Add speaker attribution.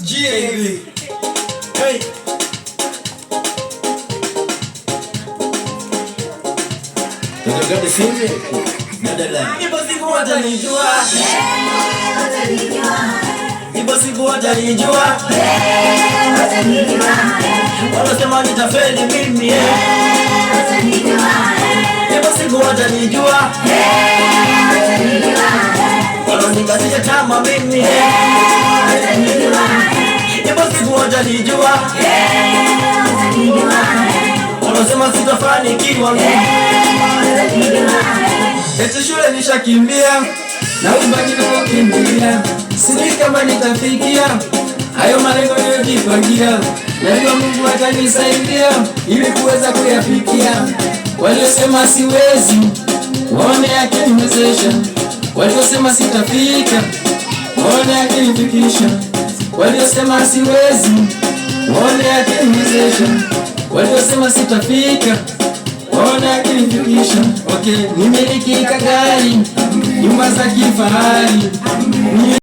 Speaker 1: GAV. Hey. Ndio simbe. Ipo siku watanijua. Ipo siku watanijua. Wanasema nitafeli mimi. Ipo siku watanijua. Wananikatia tamaa mimi. Ipo siku watanijua. Wanasema sitafanikiwa. Eti shule nishakimbia na ubaki nakimbia, sijui kama nitafikia hayo malengo niliyojipangia. Najua Mungu atanisaidia ili kuweza kuyafikia. Waliosema siwezi, waone akiniwezesha. Waliosema sitafika, waone akinifikisha. Waliosema siwezi, waone akiniwezesha. Waliosema sitafika, waone akinifikisha. Okay, nimiliki gari, nyumba za kifahari.